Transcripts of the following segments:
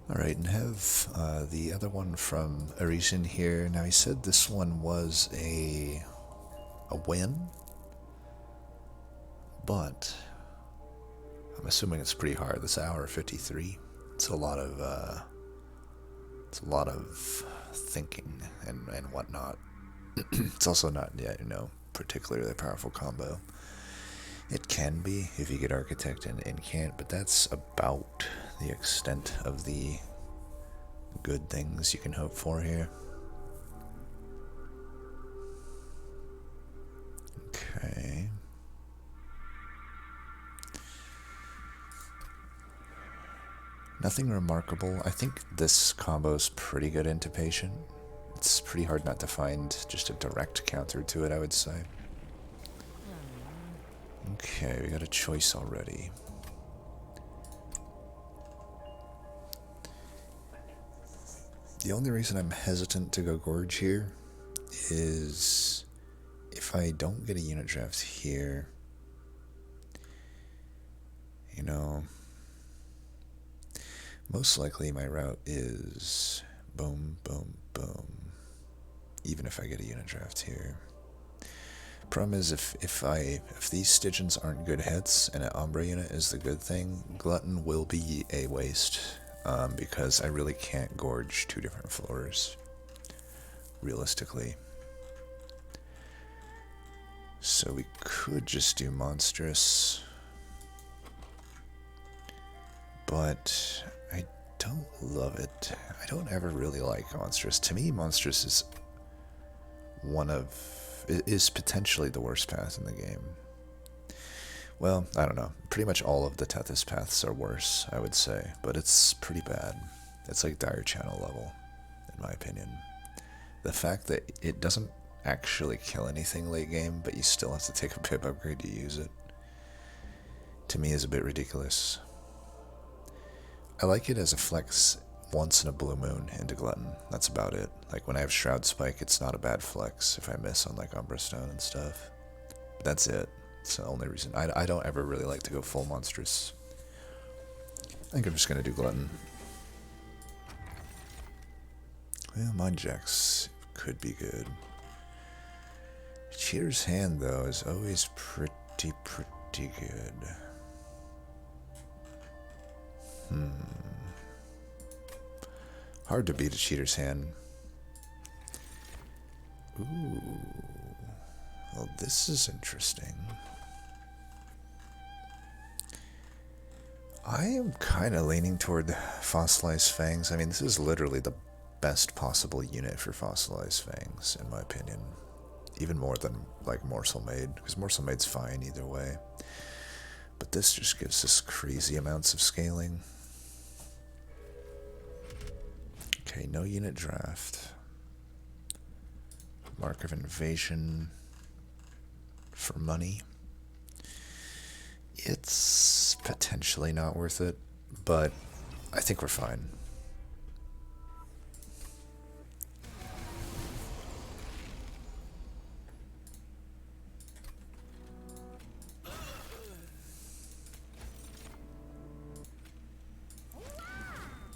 Alright, and have the other one from Arisen here. Now he said this one was a win, but I'm assuming it's pretty hard. This hour 53. It's a lot of thinking and whatnot. It's also not yet, particularly powerful combo. It can be if you get Architect and can't, but that's about the extent of the good things you can hope for here. Okay. Nothing remarkable. I think this combo's pretty good into Patient. It's pretty hard not to find just a direct counter to it, I would say. Okay, we got a choice already. The only reason I'm hesitant to go Gorge here is if I don't get a unit draft here, most likely my route is boom, boom, boom, even if I get a unit draft here. Problem is, if these Stygians aren't good hits and an Umbra unit is the good thing, Glutton will be a waste, because I really can't Gorge two different floors, realistically. So we could just do Monstrous, but I don't love it. I don't ever really like Monstrous. To me, Monstrous is potentially the worst path in the game. Well, I don't know. Pretty much all of the Tethys paths are worse, I would say, but it's pretty bad. It's like Dire Channel level, in my opinion. The fact that it doesn't actually kill anything late game, but you still have to take a pip upgrade to use it, to me is a bit ridiculous. I like it as a flex once in a blue moon into Glutton. That's about it. Like when I have Shroud Spike, it's not a bad flex if I miss on like Umbra Stone and stuff. But that's it. It's the only reason. I don't ever really like to go full Monstrous. I think I'm just going to do Glutton. Well, Mind Jacks could be good. Cheater's Hand, though, is always pretty good. Hard to beat a Cheater's Hand. Ooh. Well, this is interesting. I am kind of leaning toward Fossilized Fangs. I mean, this is literally the best possible unit for Fossilized Fangs, in my opinion. Even more than, like, Morsel Maid, because Morsel Maid's fine either way. But this just gives us crazy amounts of scaling. Okay, no unit draft. Mark of Invasion for money. It's potentially not worth it, but I think we're fine.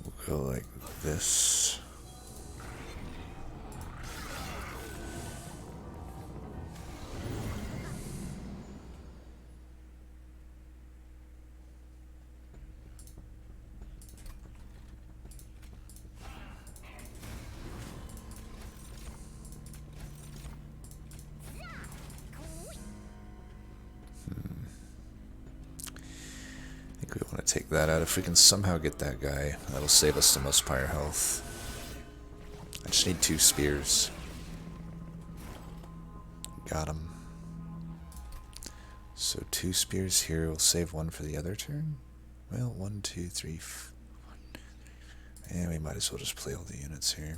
We'll go like this. I think we want to take that out. If we can somehow get that guy, that'll save us the most pyre health. I just need 2 spears. Got him. So 2 spears here. We'll save 1 for the other turn. Well, 1, 2, 3, 4. And we might as well just play all the units here.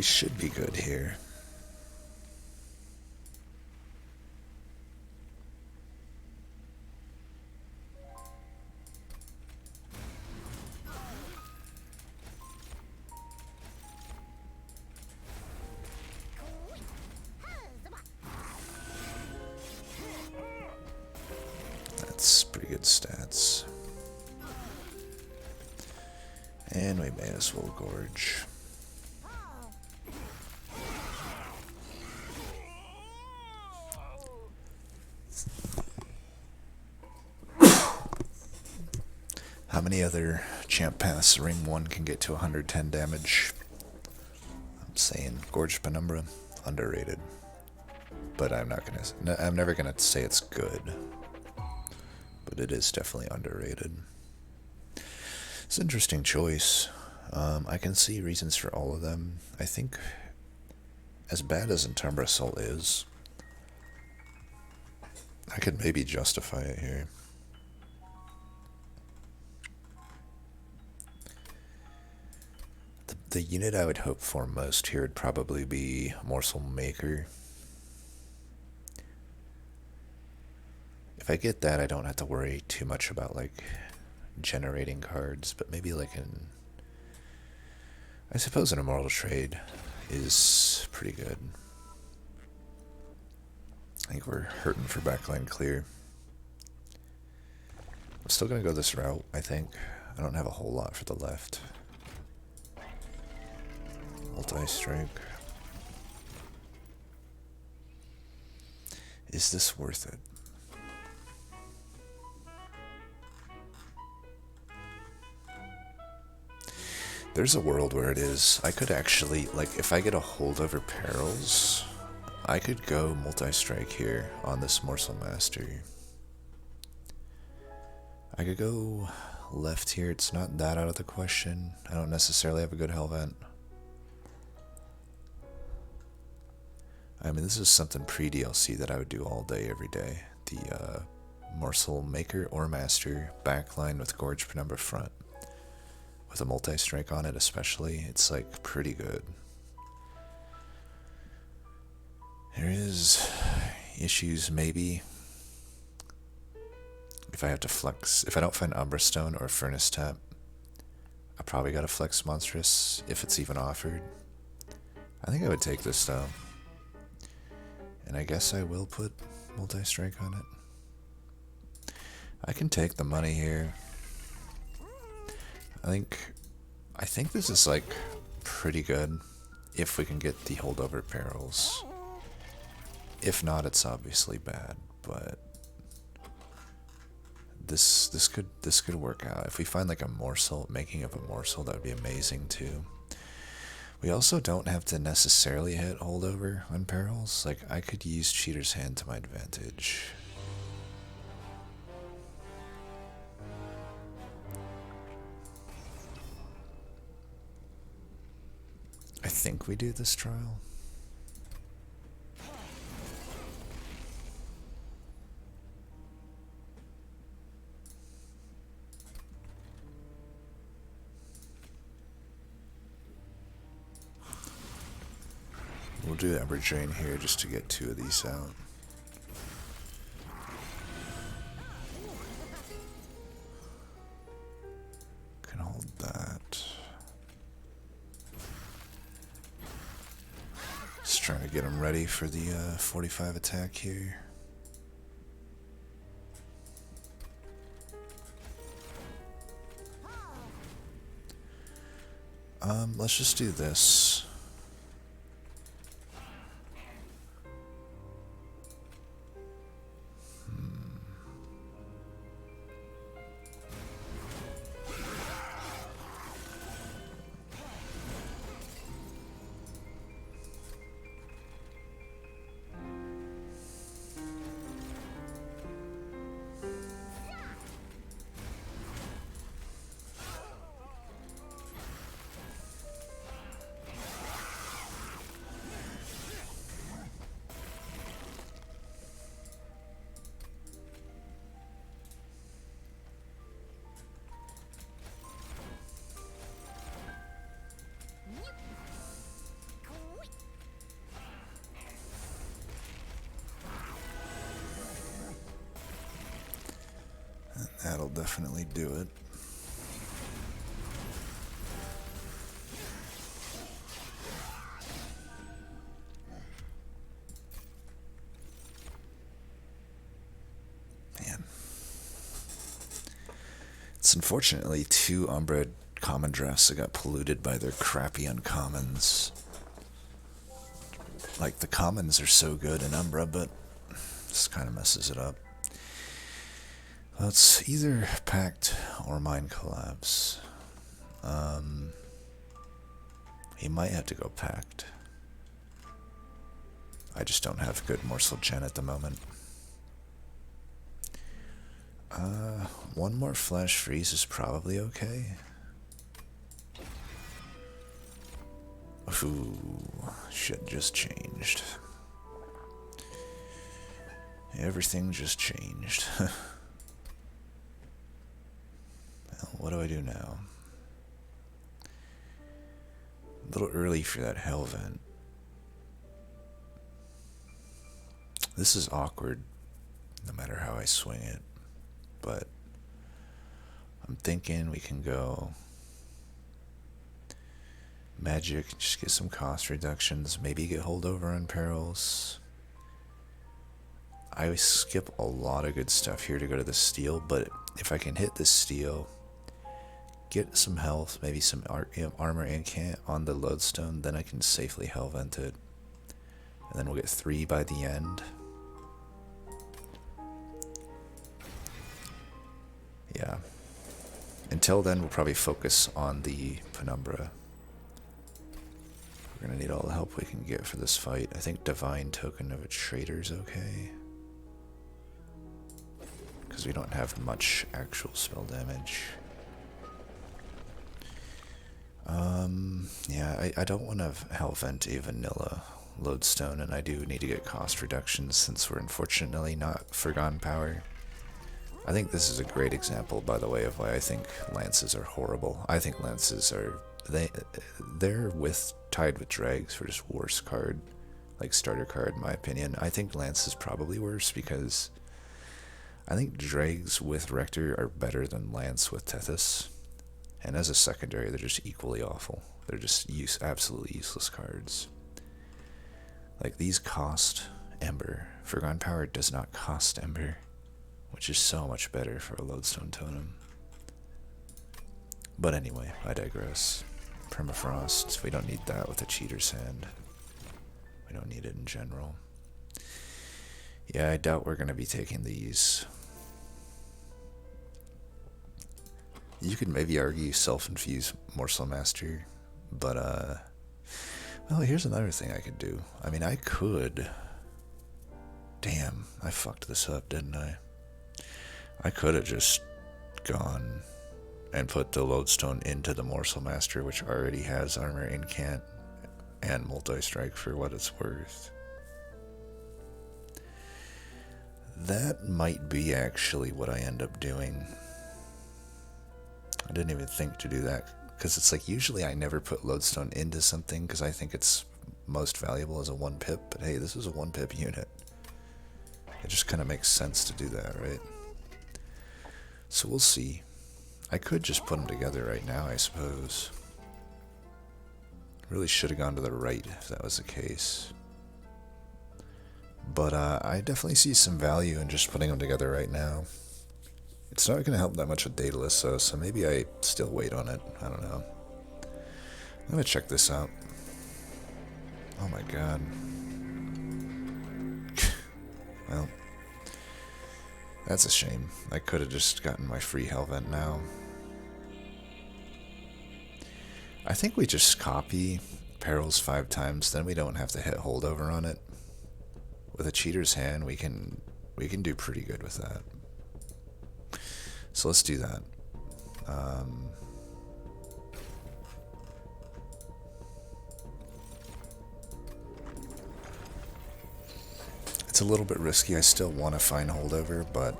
We should be good here. That's pretty good stats. And we may as well Gorge. How many other champ paths Ring 1 can get to 110 damage? I'm saying Gorge Penumbra, underrated. But I'm never gonna say it's good. But it is definitely underrated. It's an interesting choice. I can see reasons for all of them. I think, as bad as Penumbra Assault is, I could maybe justify it here. The unit I would hope for most here would probably be Morsel Maker. If I get that, I don't have to worry too much about, like, generating cards, but maybe, like, I suppose an Immortal Trade is pretty good. I think we're hurting for backline clear. I'm still going to go this route, I think. I don't have a whole lot for the left. Multi-strike. Is this worth it? There's a world where it is. I could actually, like, if I get a holdover perils, I could go multi-strike here on this Morsel Master. I could go left here. It's not that out of the question. I don't necessarily have a good Hellvent. I mean, this is something pre-DLC that I would do all day, every day. The Morsel Maker or Master, backline with Gorge Penumbra front. With a multi-strike on it especially, it's like pretty good. There is issues maybe. If I have to flex, if I don't find Umbra Stone or Furnace Tap, I probably gotta flex Monstrous if it's even offered. I think I would take this though. And I guess I will put multi-strike on it. I can take the money here. I think this is like pretty good if we can get the holdover perils. If not, it's obviously bad, but this could work out. If we find like a morsel, making of a morsel, that would be amazing too. We also don't have to necessarily hit holdover on perils. Like, I could use Cheater's Hand to my advantage. I think we do this trial. We'll do Ember Drain here just to get 2 of these out. Can hold that. Just trying to get him ready for the 45 attack here. Let's just do this. That'll definitely do it. Man. It's unfortunately 2 Umbra common drafts that got polluted by their crappy uncommons. Like, the commons are so good in Umbra, but this kind of messes it up. Well, it's either Pact or Mind Collapse. He might have to go Pact. I just don't have good morsel gen at the moment. One more flash freeze is probably okay. Ooh, shit just changed. Everything just changed. Well, what do I do now? A little early for that hell vent. This is awkward, no matter how I swing it. But I'm thinking we can go magic, just get some cost reductions, maybe get holdover on perils. I skip a lot of good stuff here to go to the steel, but if I can hit the steel, get some health, maybe some armor incant on the lodestone, then I can safely hellvent it. And then we'll get 3 by the end. Yeah. Until then, we'll probably focus on the Penumbra. We're going to need all the help we can get for this fight. I think Divine Token of a Traitor's okay. Because we don't have much actual spell damage. Yeah, I don't want to hellvent a vanilla lodestone, and I do need to get cost reductions since we're unfortunately not Forgotten Power. I think this is a great example, by the way, of why I think lances are horrible. I think lances are they're tied with drags for just worst card, like starter card in my opinion. I think lance is probably worse because I think drags with Rector are better than lance with Tethys. And as a secondary, they're just equally awful. They're just absolutely useless cards. Like, these cost Ember. Forgotten Power does not cost Ember, which is so much better for a lodestone totem. But anyway, I digress. Permafrost, we don't need that with a Cheater's Hand. We don't need it in general. Yeah, I doubt we're going to be taking these. You could maybe argue self-infuse Morsel Master, but, well, here's another thing I could do. I mean, I could... Damn, I fucked this up, didn't I? I could have just gone and put the lodestone into the Morsel Master, which already has armor incant and multi-strike for what it's worth. That might be actually what I end up doing. I didn't even think to do that, because it's like usually I never put lodestone into something because I think it's most valuable as a 1-pip, but hey, this is a 1-pip unit. It just kind of makes sense to do that, right? So we'll see. I could just put them together right now, I suppose. Really should have gone to the right if that was the case. But I definitely see some value in just putting them together right now. It's not going to help that much with Daedalus, though, so maybe I still wait on it. I don't know. I'm going to check this out. Oh my god. Well, that's a shame. I could have just gotten my free hellvent now. I think we just copy Perils 5 times, then we don't have to hit holdover on it. With a Cheater's Hand, we can do pretty good with that. So let's do that. It's a little bit risky. I still want to find holdover, but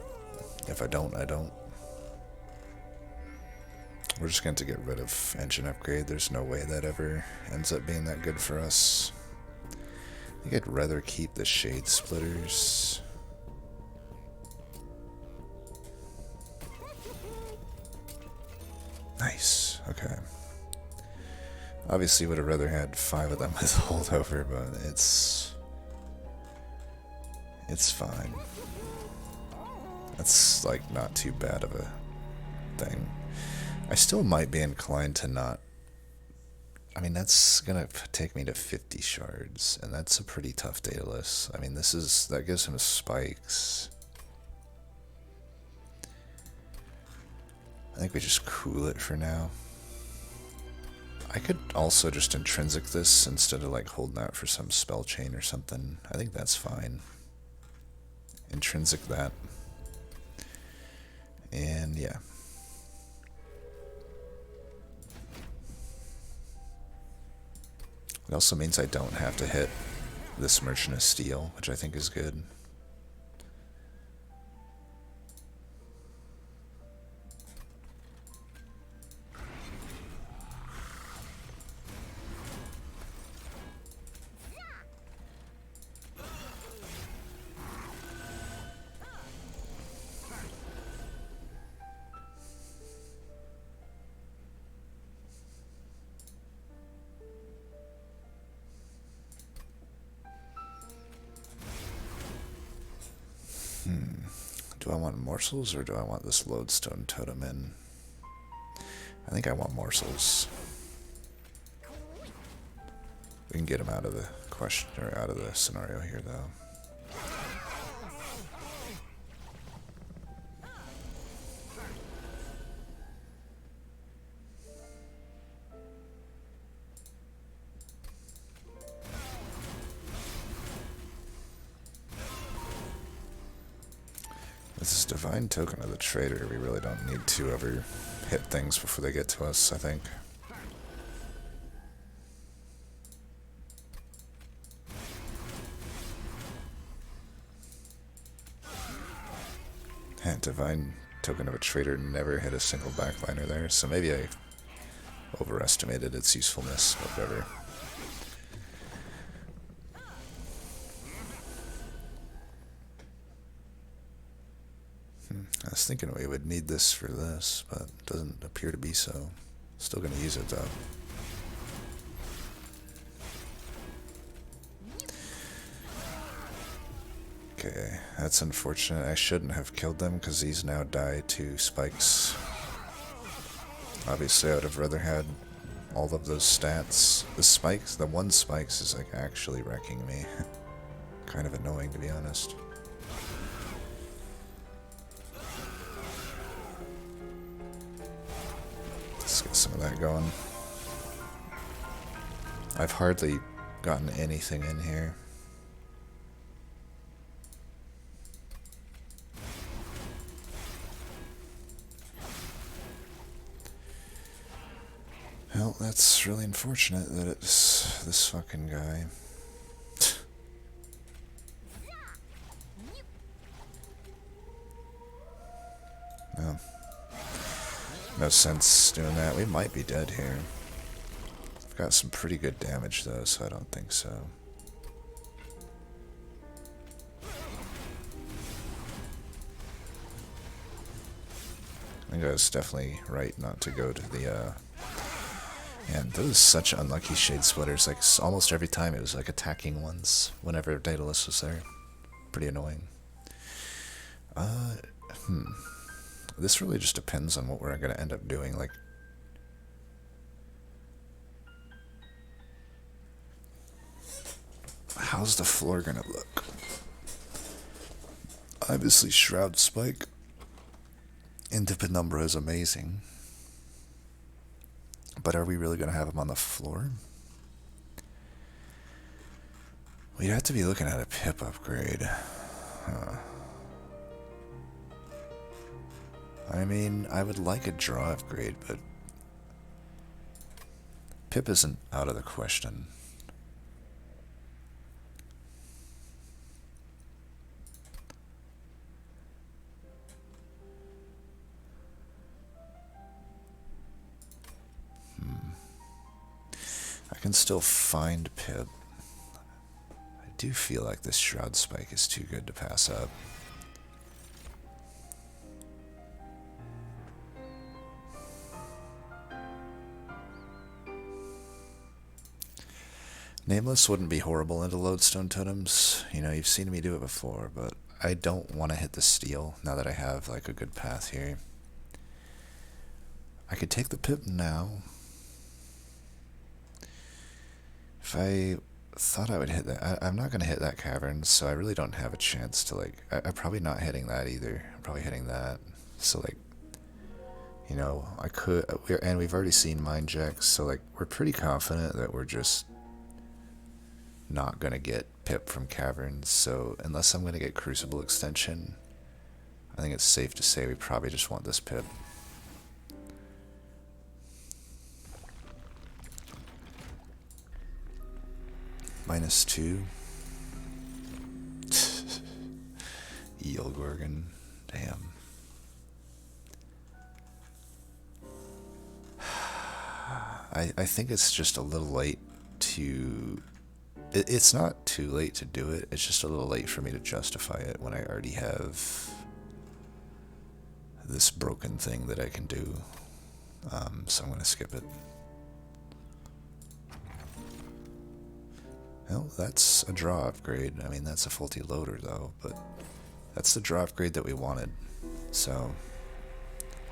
if I don't, I don't. We're just going to get rid of engine upgrade. There's no way that ever ends up being that good for us. I think I'd rather keep the Shade Splitters. Obviously would have rather had 5 of them with holdover, but it's fine. That's like not too bad of a thing. I still might be inclined to not. I mean, that's gonna take me to 50 shards, and that's a pretty tough Daedalus. I mean, that gives him spikes. I think we just cool it for now. I could also just intrinsic this instead of like holding out for some spell chain or something. I think that's fine. Intrinsic that. And yeah. It also means I don't have to hit this Merchant of Steel, which I think is good. Do I want morsels or do I want this lodestone totem in? I think I want morsels. We can get him out of the question or out of the scenario here, though. This is Divine Token of the Trader. We really don't need to ever hit things before they get to us, I think. And Divine Token of a Trader never hit a single backliner there, so maybe I overestimated its usefulness, but whatever. I was thinking we would need this for this, but it doesn't appear to be so. Still gonna use it though. Okay, that's unfortunate. I shouldn't have killed them because these now die to spikes. Obviously I would have rather had all of those stats. The spikes, the one spikes is like actually wrecking me. Kind of annoying, to be honest. Let's get some of that going. I've hardly gotten anything in here. Well, that's really unfortunate that it's this fucking guy. No. No sense doing that. We might be dead here. We've got some pretty good damage though, so I don't think so. I think I was definitely right not to go to the, and those such unlucky shade splitters. Like almost every time it was like attacking ones whenever Daedalus was there. Pretty annoying. This really just depends on what we're going to end up doing. Like, how's the floor going to look? Obviously, Shroud Spike into Penumbra is amazing. But are we really going to have him on the floor? We'd have to be looking at a pip upgrade. I mean, I would like a draw upgrade, but pip isn't out of the question. I can still find pip. I do feel like this Shroud Spike is too good to pass up. Nameless wouldn't be horrible into lodestone totems. You know, you've seen me do it before, but I don't want to hit the steel now that I have like a good path here. I could take the pip now. If I thought I would hit that, I'm not going to hit that cavern, so I really don't have a chance to like, I'm probably not hitting that either. I'm probably hitting that. So like, you know, I could, and we've already seen Mind Jacks, so like, we're pretty confident that we're just not going to get pip from caverns, so unless I'm going to get Crucible Extension, I think it's safe to say we probably just want this pip. -2. Eel Gorgon. Damn. I think it's just a little late to... It's not too late to do it, it's just a little late for me to justify it when I already have this broken thing that I can do. So I'm going to skip it. Well, that's a draw upgrade. I mean, that's a faulty loader, though, but that's the draw upgrade that we wanted, so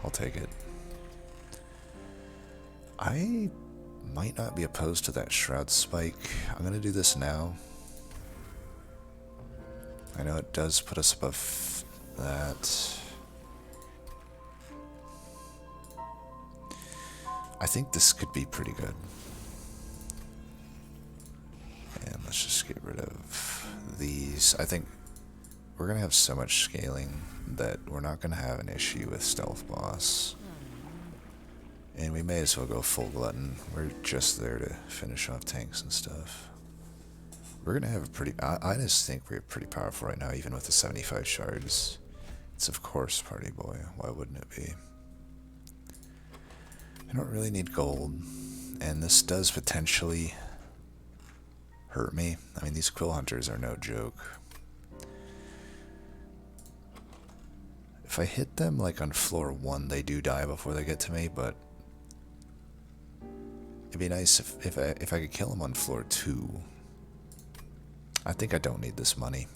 I'll take it. I might not be opposed to that Shroud Spike. I'm going to do this now. I know it does put us above that. I think this could be pretty good. And let's just get rid of these. I think we're going to have so much scaling that we're not going to have an issue with Stealth Boss. And we may as well go full Glutton. We're just there to finish off tanks and stuff. We're going to have a pretty... I just think we're pretty powerful right now, even with the 75 shards. It's of course Party Boy. Why wouldn't it be? I don't really need gold. And this does potentially hurt me. I mean, these Quill Hunters are no joke. If I hit them like on floor 1, they do die before they get to me, but it'd be nice if I could kill them on floor 2. I think I don't need this money.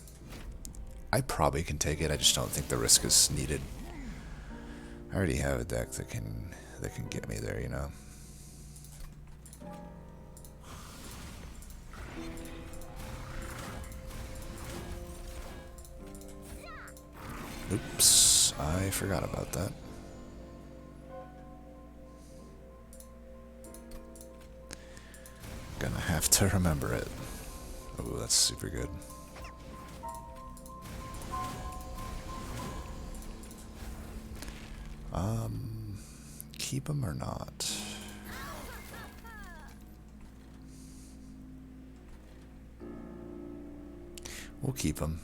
I probably can take it, I just don't think the risk is needed. I already have a deck that can get me there, you know. Oops, I forgot about that. Gonna have to remember it. Oh, that's super good. Keep them or not? We'll keep them.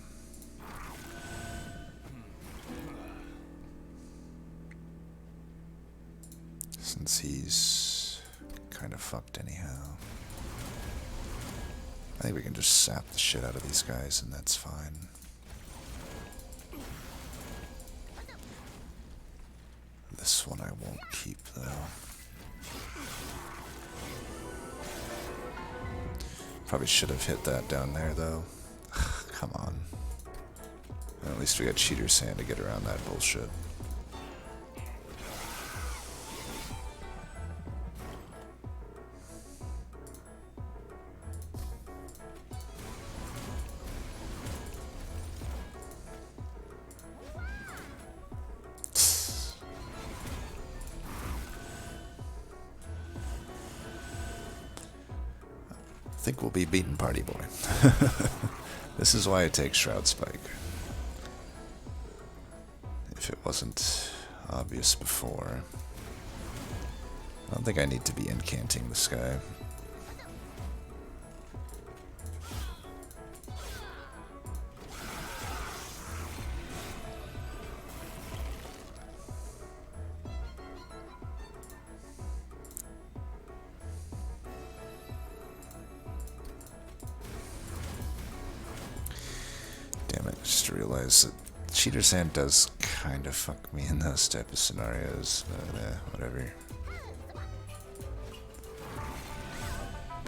Since he's kind of fucked anyhow. I think we can just sap the shit out of these guys and that's fine. This one I won't keep though. Probably should have hit that down there though. Come on. At least we got Cheater Sand to get around that bullshit. I think we'll be beating Party Boy. This is why I take Shroud Spike. If it wasn't obvious before. I don't think I need to be incanting this guy. Just realized that Cheater Sand does kind of fuck me in those type of scenarios, but whatever.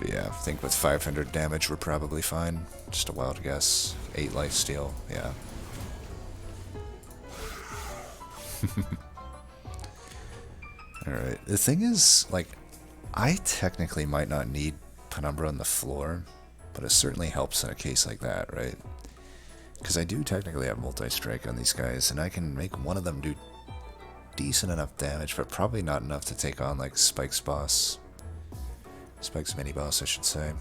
But yeah, I think with 500 damage we're probably fine. Just a wild guess. 8 lifesteal, yeah. Alright, the thing is, like, I technically might not need Penumbra on the floor, but it certainly helps in a case like that, right? Because I do technically have multi-strike on these guys, and I can make one of them do decent enough damage, but probably not enough to take on, like, Spike's boss. Spike's mini-boss, I should say.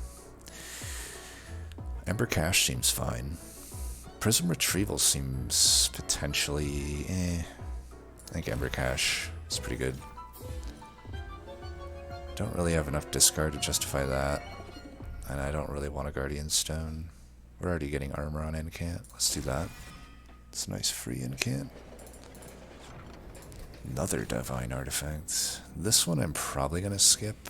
Ember Cache seems fine. Prism Retrieval seems potentially I think Ember Cache is pretty good. Don't really have enough discard to justify that, and I don't really want a Guardian Stone. We're already getting armor on Incant. Let's do that. It's a nice free Incant. Another Divine Artifact. This one I'm probably going to skip.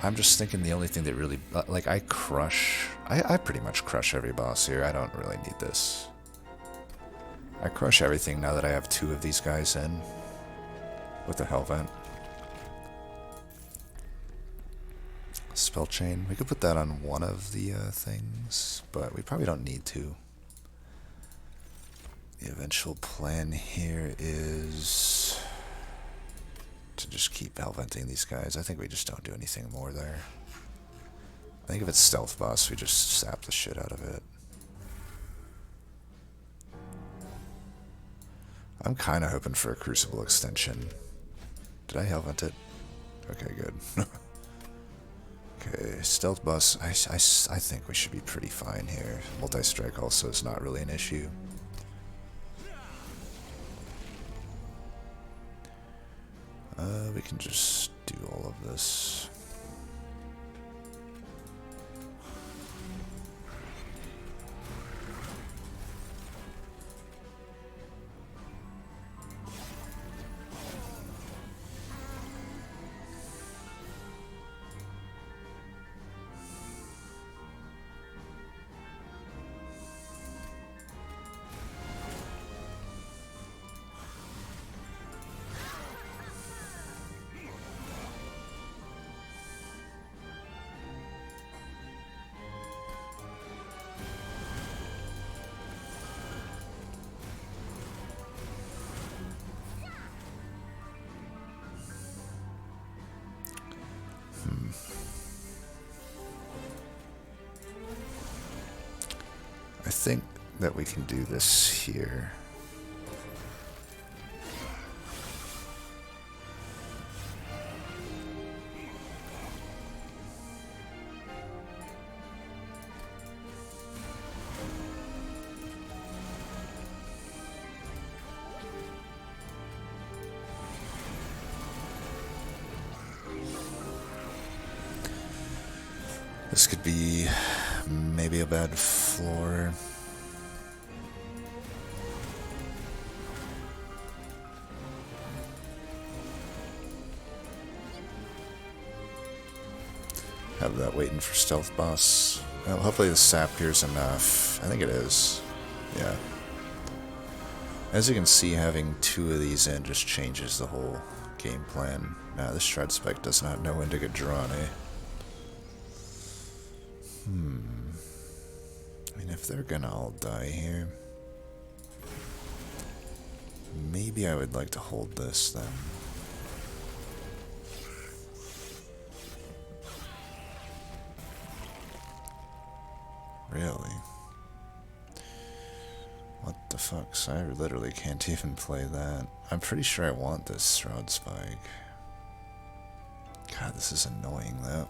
I'm just thinking the only thing that really... Like, I pretty much crush every boss here. I don't really need this. I crush everything now that I have 2 of these guys in. With the Hellvent. Spell Chain. We could put that on one of the things, but we probably don't need to. The eventual plan here is to just keep Hellventing these guys. I think we just don't do anything more there. I think if it's Stealth Boss, we just sap the shit out of it. I'm kind of hoping for a Crucible extension. Did I Hellvent it? Okay, good. Okay, Stealth Boss, I think we should be pretty fine here. Multi-strike also is not really an issue. We can just do all of this. I think that we can do this here. This could be maybe a bad floor. Have that waiting for Stealth Boss. Well, hopefully the sap here's enough. I think it is. Yeah. As you can see, having 2 of these in just changes the whole game plan. Now, this Shroud Spike does not know when to get drawn, eh? I mean, if they're gonna all die here, maybe I would like to hold this then. Really? What the fuck? So I literally can't even play that. I'm pretty sure I want this Shroud Spike. God, this is annoying though.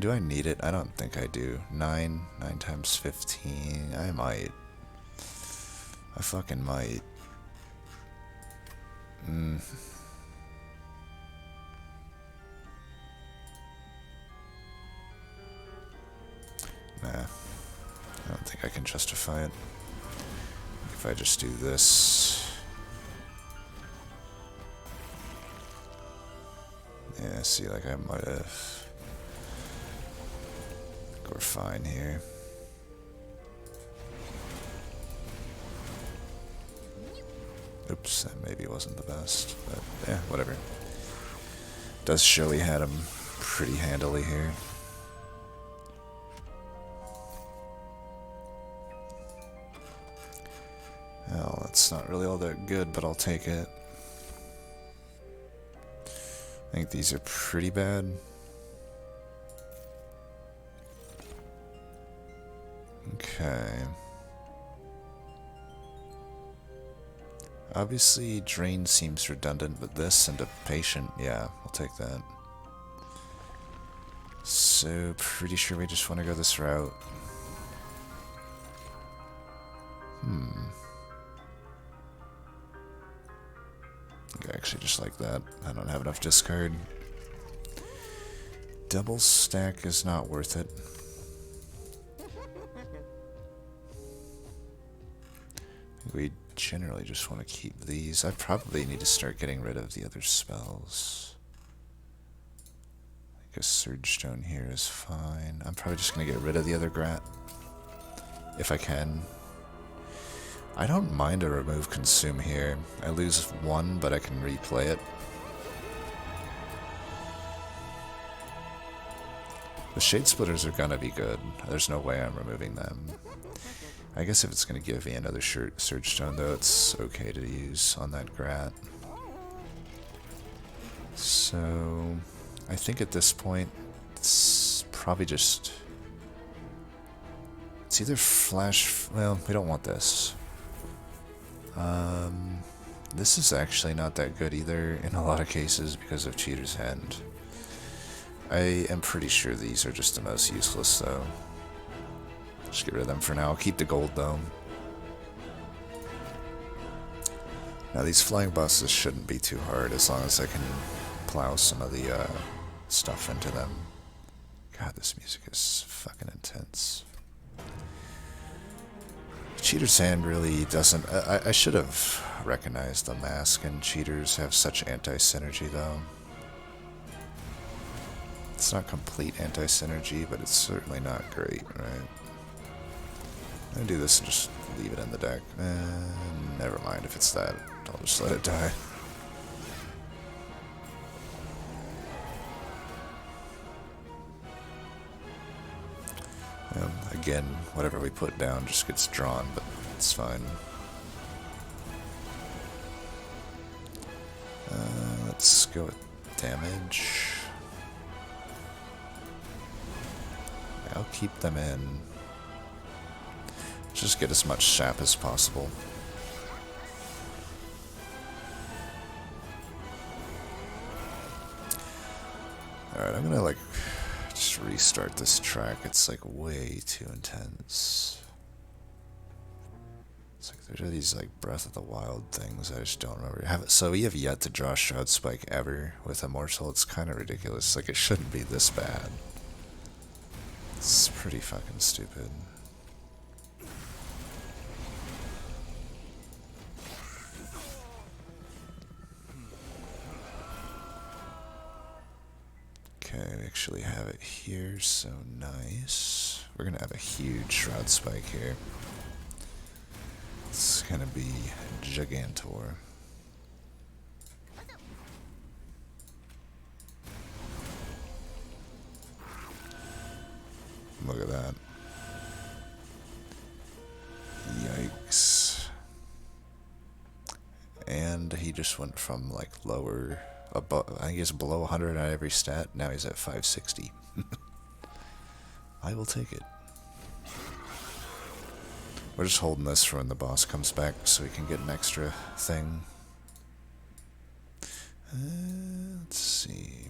Do I need it? I don't think I do. 9 times 15. I might. I fucking might. Nah. I don't think I can justify it. If I just do this. Yeah, see, like I might have. We're fine here. Oop. So maybe wasn't the best, but yeah, whatever. Does show he had him pretty handily here. Well, that's not really all that good, but I'll take it. I think these are pretty bad. Okay. Obviously, Drain seems redundant, but this and a Patient, yeah, I'll take that. So, pretty sure we just want to go this route. Okay, actually just like that. I don't have enough discard. Double stack is not worth it. We generally just want to keep these. I probably need to start getting rid of the other spells. I guess Surge Stone here is fine. I'm probably just going to get rid of the other Grat. If I can. I don't mind a remove Consume here. I lose one, but I can replay it. The Shade Splitters are gonna be good. There's no way I'm removing them. I guess if it's gonna give me another Surge Stone, though, it's okay to use on that Grat. So, I think at this point, it's probably just... It's either Flash... Well, we don't want this. This is actually not that good either in a lot of cases because of Cheater's Hand. I am pretty sure these are just the most useless though. Just get rid of them for now. I'll keep the gold though. Now these flying bosses shouldn't be too hard as long as I can plow some of the stuff into them. God, this music is fucking intense. Cheater's Hand really doesn't... I should have recognized the mask, and Cheaters have such anti-synergy, though. It's not complete anti-synergy, but it's certainly not great, right? I'm gonna do this and just leave it in the deck. Never mind if it's that. I'll just let it die. Again, whatever we put down just gets drawn, but it's fine. Let's go with damage. I'll keep them in. Just get as much sap as possible. Alright, I'm gonna like just restart this track. It's like way too intense. It's like there's these like Breath of the Wild things I just don't remember. So we have yet to draw Shroud Spike ever with Immortal. It's kind of ridiculous. Like it shouldn't be this bad. It's pretty fucking stupid. Okay, we actually have it here, so nice. We're gonna have a huge Shroud Spike here. It's gonna be Gigantor. Look at that. Yikes. And he just went from like lower, above, I think he's below 100 on every stat. Now he's at 560. I will take it. We're just holding this for when the boss comes back so we can get an extra thing. Let's see.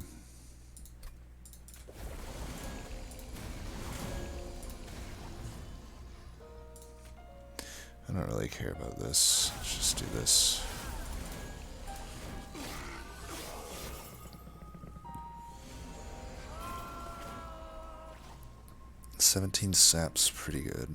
I don't really care about this. Let's just do this. $17 sap's pretty good.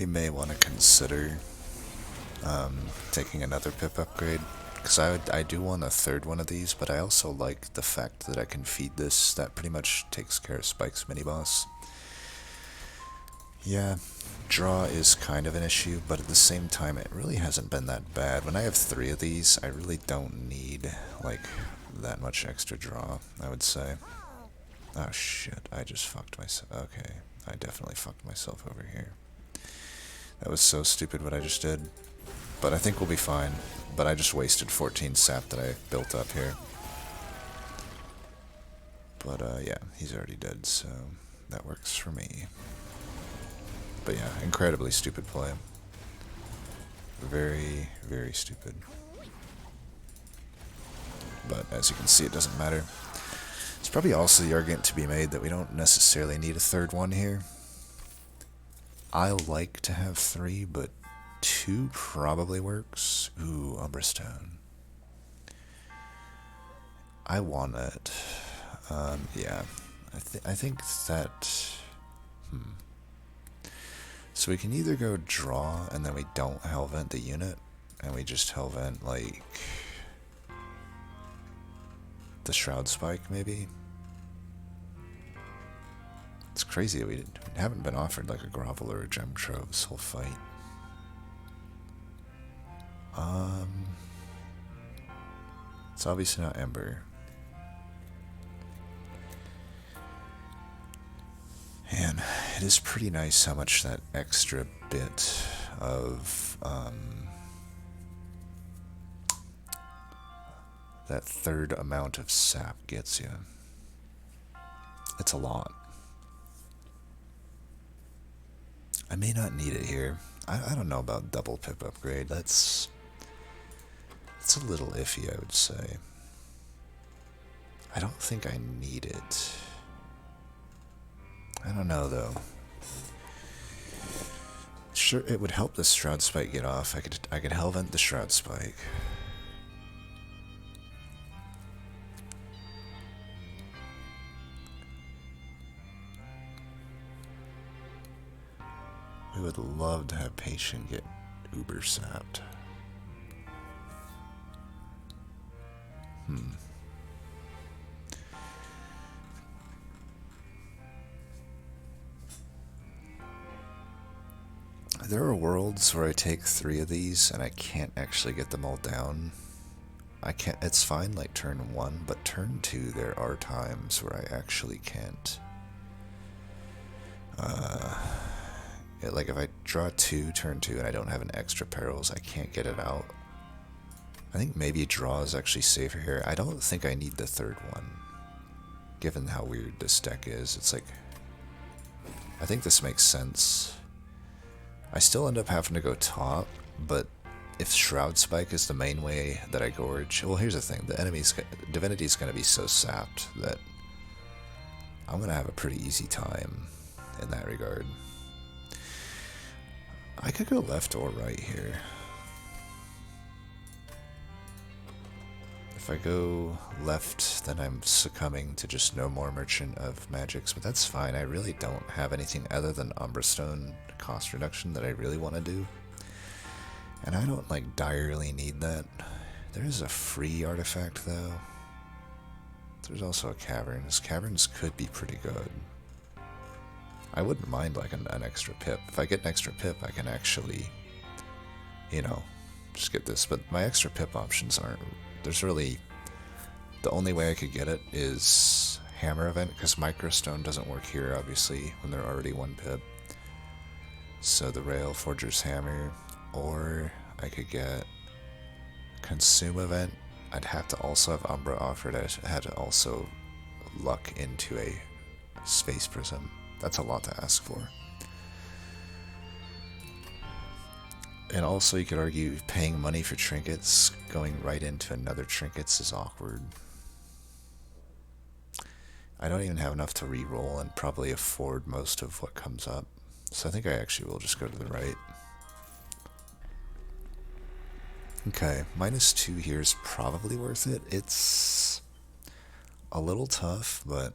we may want to consider taking another pip upgrade, because I do want a third one of these, but I also like the fact that I can feed this. That pretty much takes care of Spike's mini-boss. Yeah, draw is kind of an issue, but at the same time it really hasn't been that bad. When I have 3 of these, I really don't need, like, that much extra draw, I would say. Oh shit, I just fucked myself. Okay, I definitely fucked myself over here. That was so stupid what I just did. But I think we'll be fine. But I just wasted 14 sap that I built up here. But yeah, he's already dead, so that works for me. But yeah, incredibly stupid play. Very, very stupid. But as you can see, it doesn't matter. It's probably also the argument to be made that we don't necessarily need a third one here. I like to have 3, but 2 probably works. Ooh, Umbra Stone. I want it. Yeah. I think that... So we can either go draw, and then we don't Hellvent the unit, and we just Hellvent, like... the Shroud Spike, maybe? It's crazy that we haven't been offered, like, a Grovel or a Gem Trove this whole fight. It's obviously not Ember. And it is pretty nice how much that extra bit of, that third amount of sap gets you. It's a lot. I may not need it here. I don't know about double pip upgrade. That's a little iffy, I would say. I don't think I need it. I don't know though. Sure, it would help the Shroud Spike get off. I could Hellvent the Shroud Spike. We would love to have Patient get uber sapped. There are worlds where I take 3 of these and I can't actually get them all down. I can't, it's fine like turn 1, but turn 2 there are times where I actually can't. Like if I draw 2, turn 2, and I don't have an extra perils, I can't get it out. I think maybe draw is actually safer here. I don't think I need the third one, given how weird this deck is. It's like, I think this makes sense. I still end up having to go top, but if Shroud Spike is the main way that I Gorge, well here's the thing, the Divinity's going to be so sapped that I'm going to have a pretty easy time in that regard. I could go left or right here. If I go left, then I'm succumbing to just no more Merchant of Magics, but that's fine. I really don't have anything other than Umbra Stone cost reduction that I really want to do. And I don't, like, direly need that. There is a free artifact, though. There's also a Caverns. Caverns could be pretty good. I wouldn't mind, like, an extra pip. If I get an extra pip, I can actually, you know, just get this. But my extra pip options aren't... There's really... The only way I could get it is Hammer Event, because Microstone doesn't work here, obviously, when they're already 1 pip. So the Rail Forger's Hammer, or I could get Consume Event. I'd have to also have Umbra offered. I had to also luck into a Space Prism. That's a lot to ask for. And also you could argue paying money for trinkets, going right into another trinkets is awkward. I don't even have enough to re-roll and probably afford most of what comes up. So I think I actually will just go to the right. Okay, -2 here is probably worth it. It's a little tough, but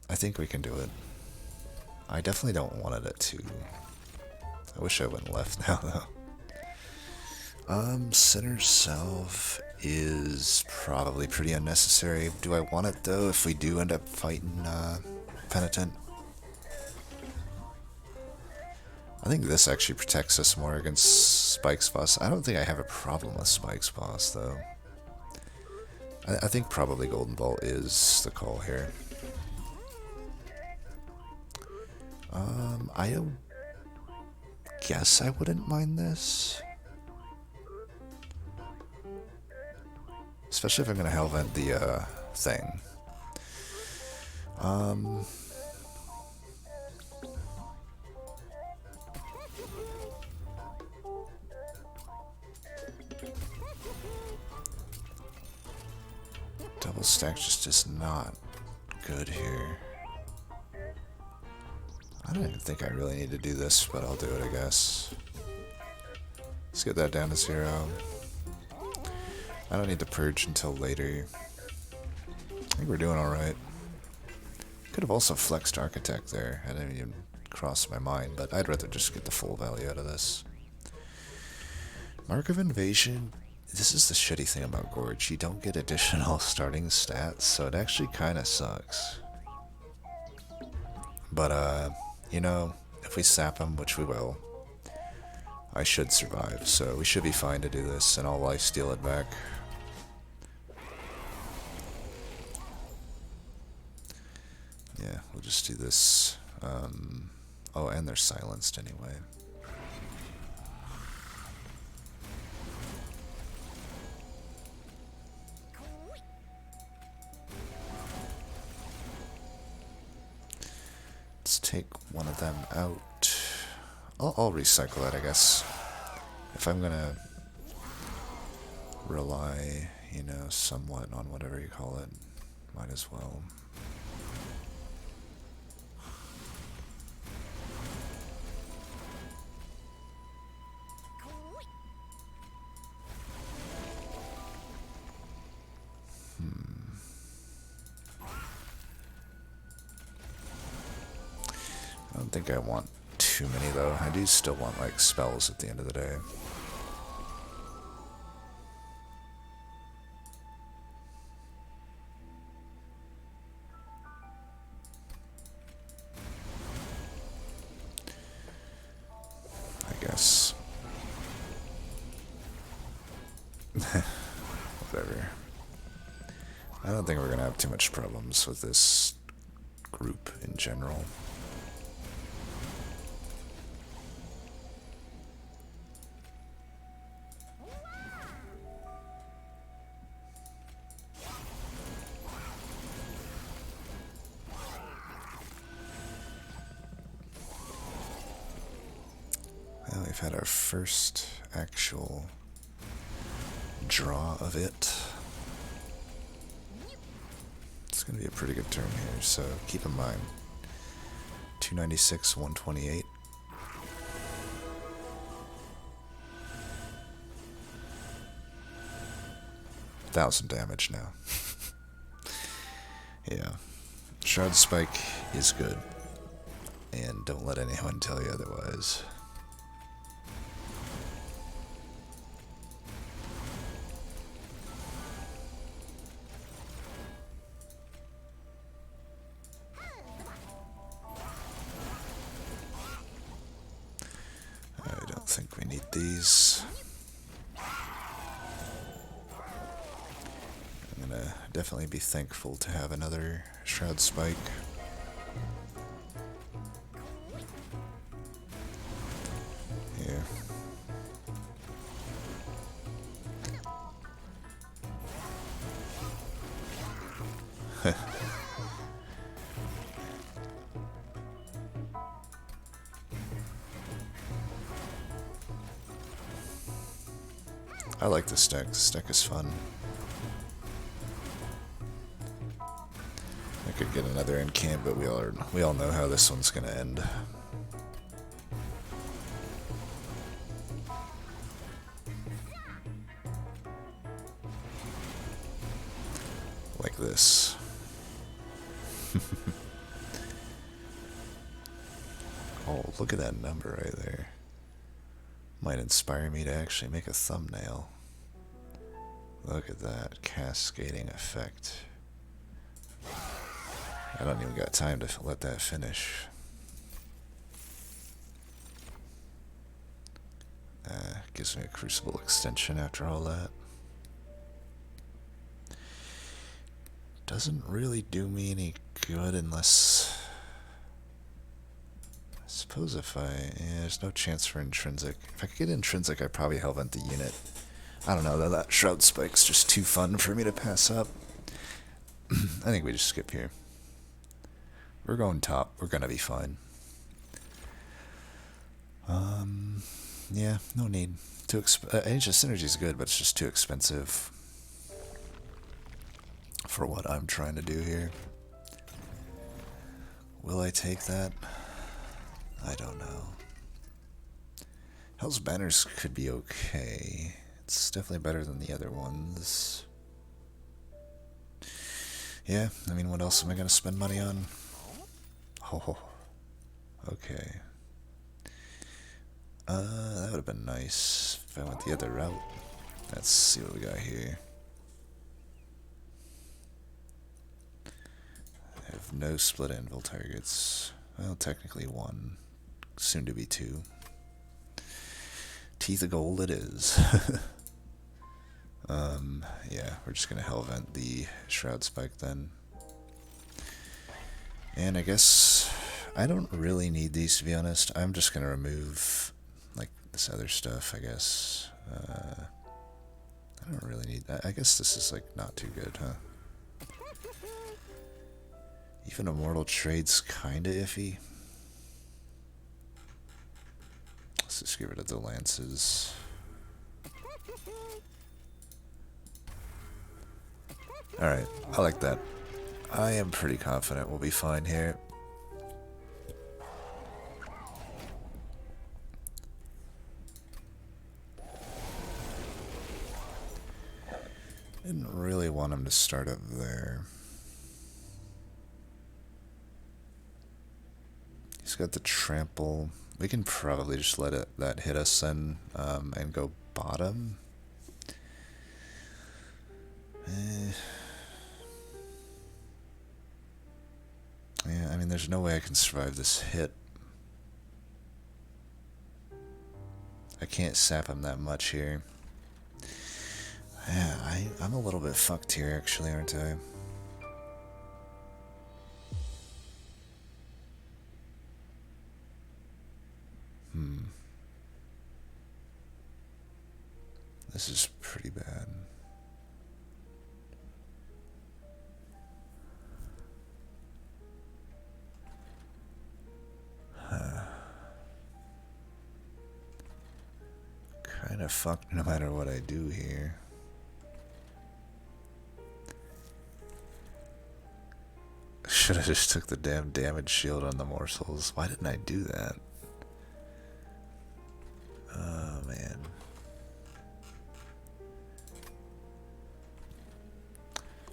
I think we can do it. I definitely don't want it at 2. I wish I went left now, though. Center Self is probably pretty unnecessary. Do I want it, though, if we do end up fighting, Penitent? I think this actually protects us more against Spike's boss. I don't think I have a problem with Spike's boss, though. I think probably Golden Ball is the call here. I guess I wouldn't mind this. Especially if I'm going to Hellvent the, thing. Double stack just is not good here. I don't even think I really need to do this, but I'll do it, I guess. Let's get that down to 0. I don't need to purge until later. I think we're doing alright. Could have also flexed Architect there. I didn't even cross my mind, but I'd rather just get the full value out of this. Mark of Invasion. This is the shitty thing about Gorge. You don't get additional starting stats, so it actually kind of sucks. But, you know, if we sap him, which we will, I should survive, so we should be fine to do this, and I'll lifesteal it back. Yeah, we'll just do this. Oh, and they're silenced anyway. Let's take one of them out. I'll recycle that, I guess. If I'm gonna rely, you know, somewhat on whatever you call it, might as well. I don't think I want too many, though. I do still want, like, spells at the end of the day. I guess. Whatever. I don't think we're gonna have too much problems with this group in general. Well, we've had our first actual draw of it. It's going to be a pretty good turn here, so keep in mind. 296, 128. $1,000 damage now. Yeah. Shroud Spike is good. And don't let anyone tell you otherwise. I don't think we need these. I'm gonna definitely be thankful to have another Shroud Spike. Here. I like this deck. This deck is fun. I could get another incant, but we all know how this one's gonna end. Like this. Oh, look at that number right there. Might inspire me to actually make a thumbnail. Look at that cascading effect. I don't even got time to let that finish. Gives me a crucible extension after all that. Doesn't really do me any good unless... I suppose if there's no chance for intrinsic. If I could get intrinsic, I'd probably hellvent the unit. I don't know, though, that Shroud Spike's just too fun for me to pass up. I think we just skip here. We're going top. We're gonna be fine. Yeah, no need. Ancient Synergy's good, but it's just too expensive for what I'm trying to do here. Will I take that? I don't know. Hell's Banners could be okay. It's definitely better than the other ones. Yeah, I mean, what else am I going to spend money on? Oh, okay. That would have been nice if I went the other route. Let's see what we got here. I have no split anvil targets. Well, technically one. Soon to be two. Teeth of Gold it is. Yeah, we're just gonna hellvent the Shroud Spike then. And I guess I don't really need these, to be honest. I'm just gonna remove like this other stuff, I guess. I don't really need that. I guess this is like not too good, huh? Even Immortal Trade's kinda iffy. Let's just get rid of the lances. Alright, I like that. I am pretty confident we'll be fine here. Didn't really want him to start up there. He's got the trample. We can probably just let that hit us then, and go bottom. Yeah, I mean, there's no way I can survive this hit. I can't sap him that much here. Yeah, I'm a little bit fucked here, actually, aren't I? This is pretty bad. Kinda fucked no matter what I do here. Should have just took the damn damage shield on the morsels. Why didn't I do that? Oh man.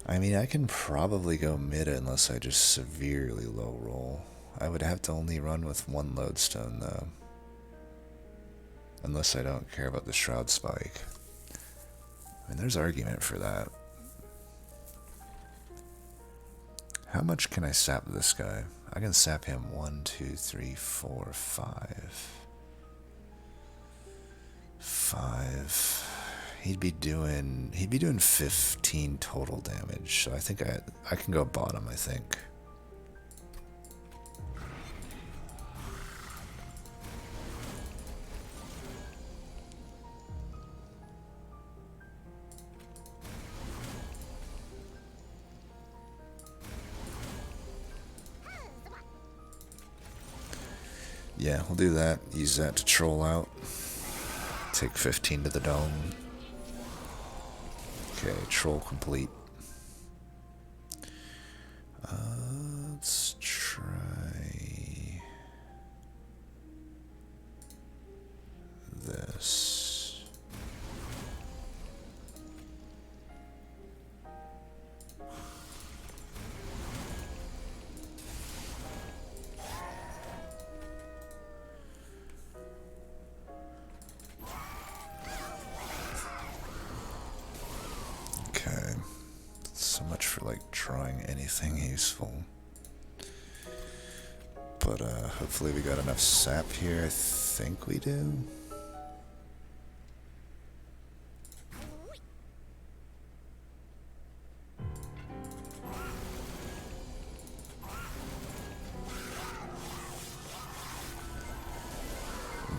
I mean, I can probably go mid unless I just severely low roll. I would have to only run with one lodestone though. Unless I don't care about the Shroud Spike. I mean, there's argument for that. How much can I sap this guy? I can sap him 1, 2, 3, 4, 5. 5. He'd be doing 15 total damage. So I think I can go bottom, I think. Yeah, we'll do that. Use that to troll out. Take 15 to the dome. Okay, troll complete. Let's try this. for like drawing anything useful. But hopefully we got enough sap here. I think we do.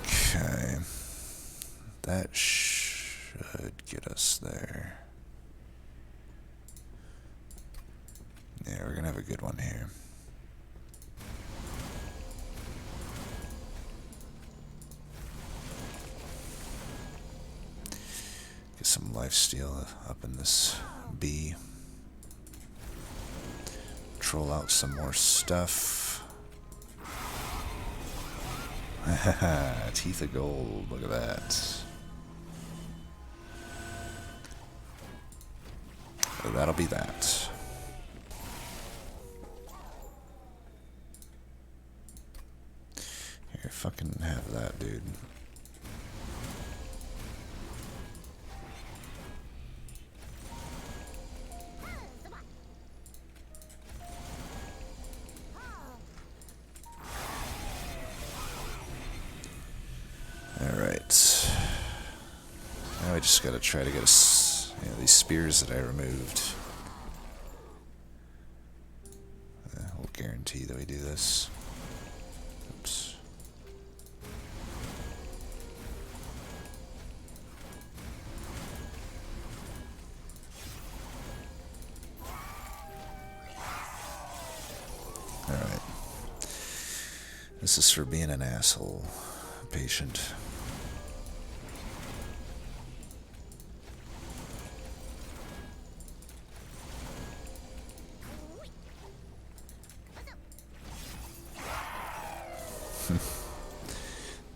Okay. That should get us there. Yeah, we're gonna have a good one here. Get some lifesteal up in this B. Troll out some more stuff. Teeth of gold, look at that. That'll be that. Here, fucking have that, dude. Alright. Now I just gotta try to get these spears that I removed. We'll guarantee that we do this. Oops. Alright. This is for being an asshole. Patient.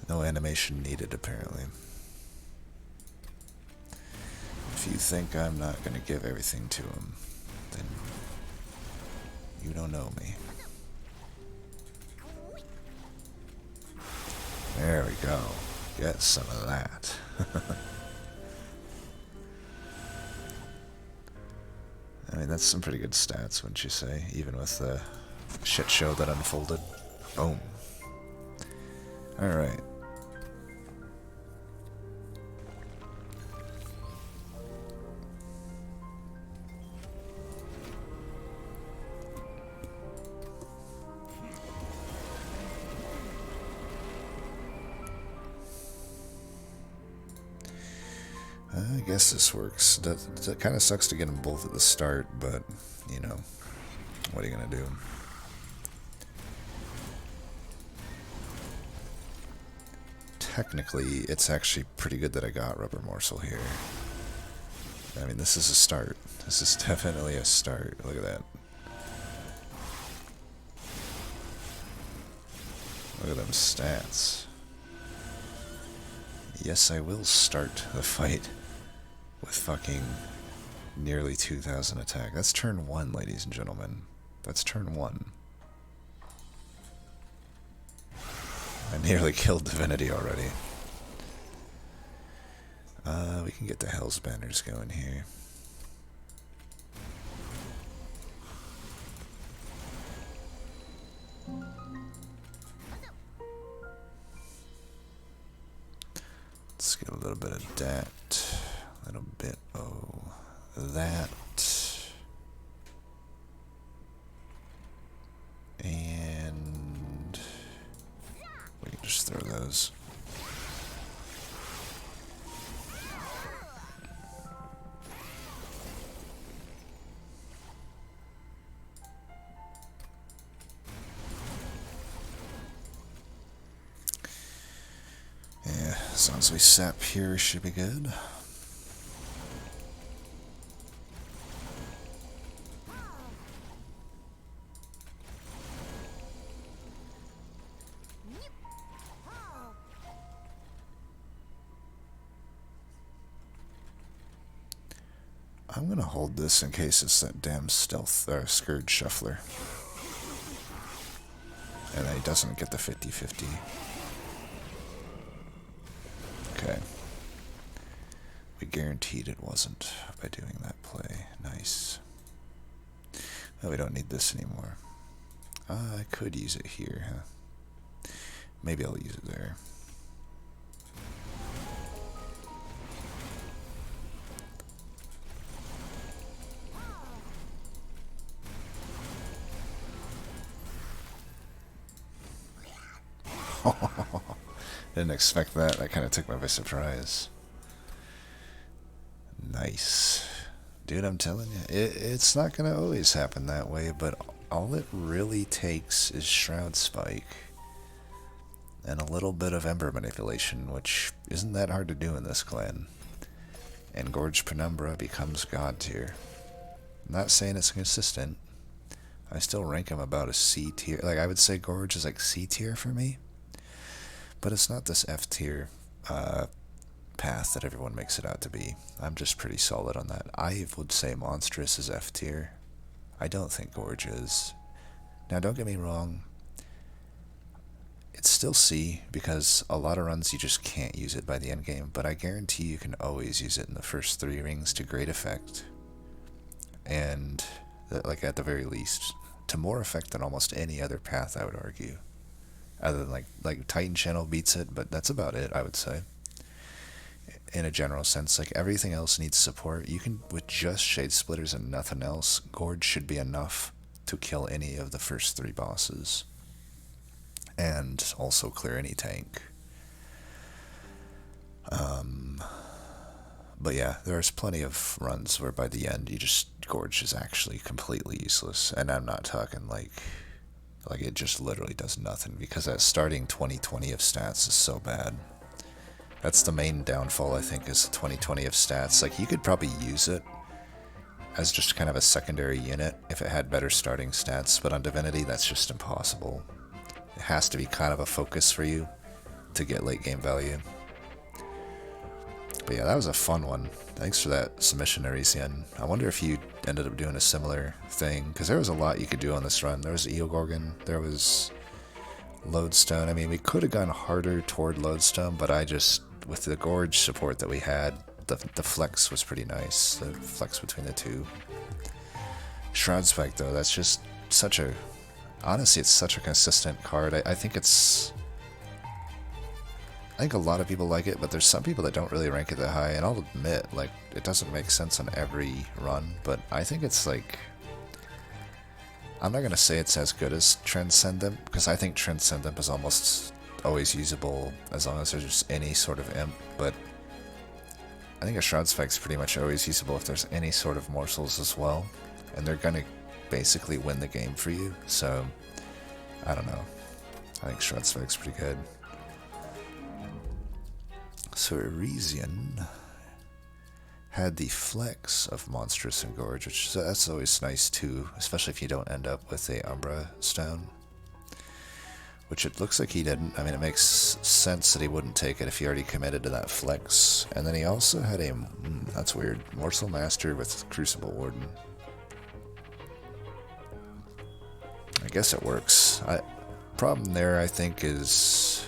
No animation needed, apparently. If you think I'm not going to give everything to him, then you don't know me. There we go. Get some of that. I mean, that's some pretty good stats, wouldn't you say? Even with the shit show that unfolded. Boom. Alright. I guess this works. That kind of sucks to get them both at the start, but, you know, what are you going to do? Technically, it's actually pretty good that I got Rubber Morsel here. I mean, this is a start. This is definitely a start. Look at that. Look at them stats. Yes, I will start the fight with fucking nearly 2,000 attack. That's turn 1, ladies and gentlemen. That's turn 1. I nearly killed Divinity already. We can get the Hell's Banners going here. Let's get a little bit of that, a little bit of that, and we can just throw those. Yeah, as long as we sap here, should be good. I'm gonna hold this in case it's that damn stealth Scourge Shuffler. And then he doesn't get the 50-50. Okay. We guaranteed it wasn't by doing that play. Nice. Oh, we don't need this anymore. I could use it here, huh? Maybe I'll use it there. Didn't expect that. That kind of took me by surprise. Nice. Dude, I'm telling you, it's not going to always happen that way, but all it really takes is Shroud Spike and a little bit of Ember manipulation, which isn't that hard to do in this clan. And Gorge Penumbra becomes God tier. I'm not saying it's consistent. I still rank him about a C tier. Like, I would say Gorge is like C tier for me. But it's not this F tier path that everyone makes it out to be. I'm just pretty solid on that. I would say Monstrous is F tier. I don't think Gorge is. Now, don't get me wrong. It's still C, because a lot of runs you just can't use it by the end game, but I guarantee you can always use it in the first 3 rings to great effect. And, like, at the very least, to more effect than almost any other path, I would argue. Other than, like Titan Channel beats it, but that's about it, I would say. In a general sense, like, everything else needs support. You can, with just Shade Splitters and nothing else, Gorge should be enough to kill any of the first 3 bosses. And also clear any tank. But yeah, there's plenty of runs where by the end, Gorge is actually completely useless. And I'm not talking like it just literally does nothing, because that starting 2020 of stats is so bad. That's the main downfall, I think, is the 2020 of stats. Like, you could probably use it as just kind of a secondary unit if it had better starting stats, but on Divinity, that's just impossible. It has to be kind of a focus for you to get late game value. But yeah, that was a fun one. Thanks for that submission, Arisian. I wonder if you ended up doing a similar thing, because there was a lot you could do on this run. There was Eogorgon, there was Lodestone. I mean, we could have gone harder toward Lodestone, but I just, with the Gorge support that we had, the flex was pretty nice. The flex between the two. Shroud Spike, though, that's just such a... Honestly, it's such a consistent card. I think it's... I think a lot of people like it, but there's some people that don't really rank it that high, and I'll admit, like, it doesn't make sense on every run, but I think it's, like... I'm not going to say it's as good as Transcendent, because I think Transcendent is almost always usable as long as there's any sort of imp, but I think a Shroud Spike's pretty much always usable if there's any sort of morsels as well, and they're going to basically win the game for you, so I don't know. I think Shroud Spike's pretty good. So Arisian had the flex of Monstrous and Gorge, which that's always nice too, especially if you don't end up with a Umbra Stone, which it looks like he didn't. I mean, it makes sense that he wouldn't take it if he already committed to that flex. And then he also had a, that's weird, Morsel Master with Crucible Warden. I guess it works. Problem there, I think, is...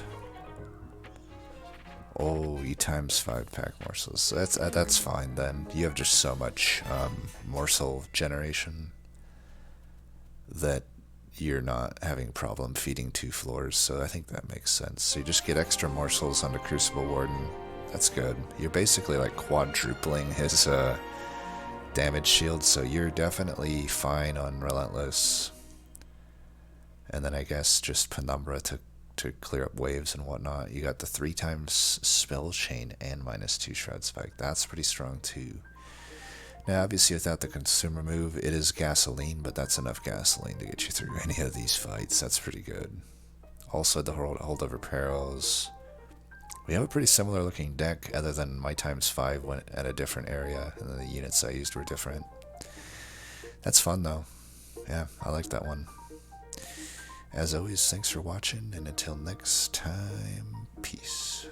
Oh, you times 5 pack morsels. So that's fine then. You have just so much morsel generation that you're not having a problem feeding 2 floors, so I think that makes sense. So you just get extra morsels onto Crucible Warden. That's good. You're basically like quadrupling his damage shield, so you're definitely fine on Relentless. And then I guess just Penumbra to clear up waves and whatnot. You got the 3 times Spell Chain and -2 Shroud Spike. That's pretty strong too. Now obviously without the consumer move, it is gasoline, but that's enough gasoline to get you through any of these fights. That's pretty good. Also the holdover perils. We have a pretty similar looking deck, other than my times 5 went at a different area, and then the units I used were different. That's fun though. Yeah, I like that one. As always, thanks for watching, and until next time, peace.